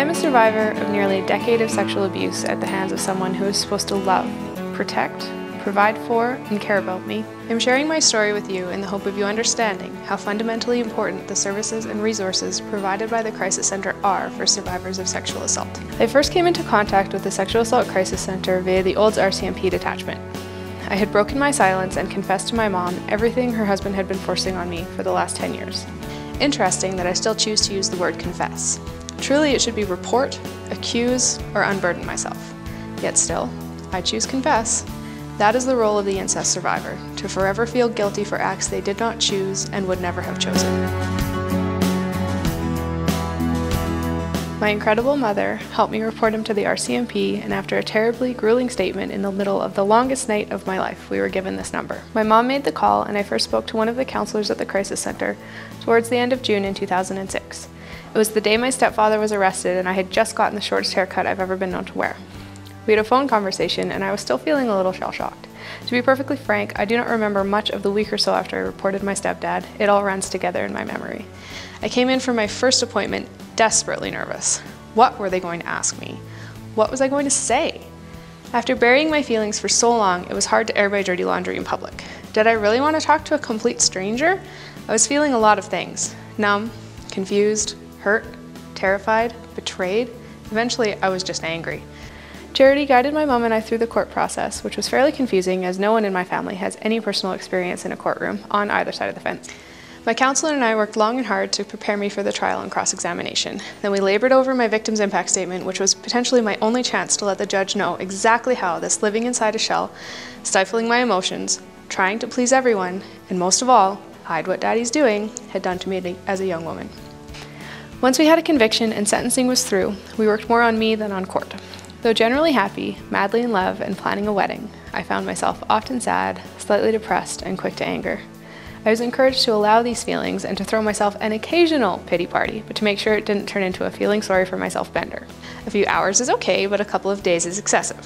am a survivor of nearly a decade of sexual abuse at the hands of someone who is supposed to love, protect, provide for, and care about me. I'm sharing my story with you in the hope of you understanding how fundamentally important the services and resources provided by the Crisis Center are for survivors of sexual assault. I first came into contact with the Sexual Assault Crisis Center via the Olds RCMP detachment. I had broken my silence and confessed to my mom everything her husband had been forcing on me for the last 10 years. Interesting that I still choose to use the word confess. Truly, it should be report, accuse, or unburden myself. Yet still, I choose confess. That is the role of the incest survivor, to forever feel guilty for acts they did not choose and would never have chosen. My incredible mother helped me report him to the RCMP, and after a terribly grueling statement in the middle of the longest night of my life, we were given this number. My mom made the call, and I first spoke to one of the counselors at the Crisis Center towards the end of June in 2006. It was the day my stepfather was arrested, and I had just gotten the shortest haircut I've ever been known to wear. We had a phone conversation, and I was still feeling a little shell-shocked. To be perfectly frank, I do not remember much of the week or so after I reported my stepdad. It all runs together in my memory. I came in for my first appointment desperately nervous. What were they going to ask me? What was I going to say? After burying my feelings for so long, it was hard to air my dirty laundry in public. Did I really want to talk to a complete stranger? I was feeling a lot of things. Numb, confused, hurt, terrified, betrayed. Eventually, I was just angry. Charity guided my mom and I through the court process, which was fairly confusing as no one in my family has any personal experience in a courtroom on either side of the fence. My counselor and I worked long and hard to prepare me for the trial and cross-examination. Then we labored over my victim's impact statement, which was potentially my only chance to let the judge know exactly how this living inside a shell, stifling my emotions, trying to please everyone, and most of all, hide what daddy's doing, had done to me as a young woman. Once we had a conviction and sentencing was through, we worked more on me than on court. Though generally happy, madly in love, and planning a wedding, I found myself often sad, slightly depressed, and quick to anger. I was encouraged to allow these feelings and to throw myself an occasional pity party, but to make sure it didn't turn into a feeling sorry for myself bender. A few hours is okay, but a couple of days is excessive.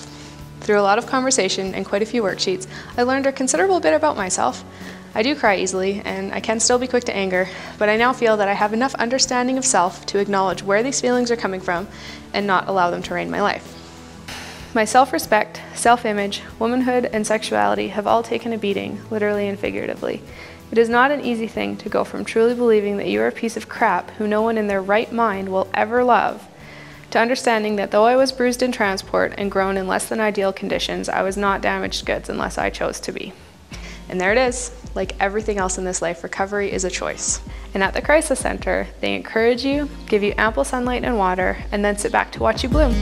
Through a lot of conversation and quite a few worksheets, I learned a considerable bit about myself. I do cry easily, and I can still be quick to anger, but I now feel that I have enough understanding of self to acknowledge where these feelings are coming from and not allow them to reign my life. My self-respect, self-image, womanhood, and sexuality have all taken a beating, literally and figuratively. It is not an easy thing to go from truly believing that you are a piece of crap who no one in their right mind will ever love, to understanding that though I was bruised in transport and grown in less than ideal conditions, I was not damaged goods unless I chose to be. And there it is. Like everything else in this life, recovery is a choice. And at the Crisis Center, they encourage you, give you ample sunlight and water, and then sit back to watch you bloom.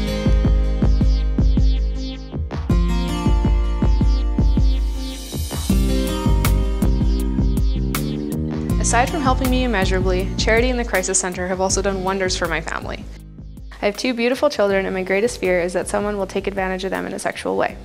Aside from helping me immeasurably, Charity and the Crisis Center have also done wonders for my family. I have 2 beautiful children, and my greatest fear is that someone will take advantage of them in a sexual way.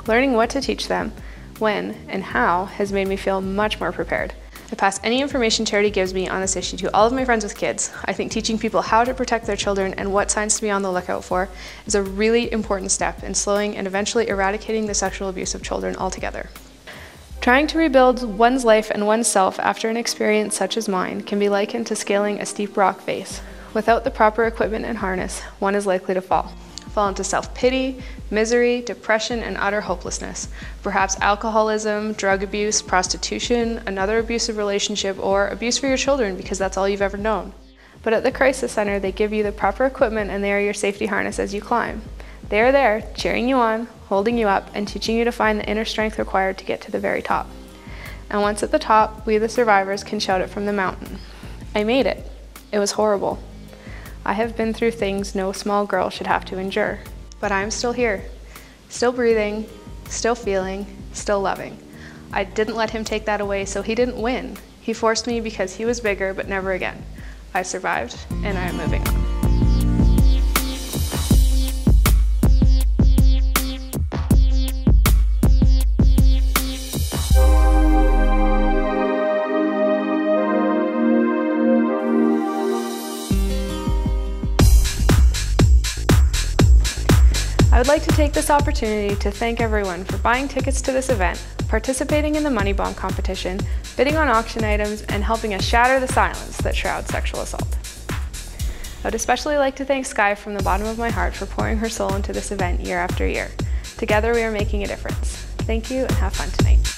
Learning what to teach them, when, and how has made me feel much more prepared. I pass any information Charity gives me on this issue to all of my friends with kids. I think teaching people how to protect their children and what signs to be on the lookout for is a really important step in slowing and eventually eradicating the sexual abuse of children altogether. Trying to rebuild one's life and oneself after an experience such as mine can be likened to scaling a steep rock face. Without the proper equipment and harness, one is likely to fall into self-pity, misery, depression, and utter hopelessness. Perhaps alcoholism, drug abuse, prostitution, another abusive relationship, or abuse for your children because that's all you've ever known. But at the Crisis Center, they give you the proper equipment and they are your safety harness as you climb. They are there, cheering you on, holding you up, and teaching you to find the inner strength required to get to the very top. And once at the top, we the survivors can shout it from the mountain. I made it. It was horrible. I have been through things no small girl should have to endure. But I'm still here, still breathing, still feeling, still loving. I didn't let him take that away, so he didn't win. He forced me because he was bigger, but never again. I survived, and I am moving on. I would like to take this opportunity to thank everyone for buying tickets to this event, participating in the Money Bomb competition, bidding on auction items, and helping us shatter the silence that shrouds sexual assault. I would especially like to thank Sky from the bottom of my heart for pouring her soul into this event year after year. Together we are making a difference. Thank you and have fun tonight.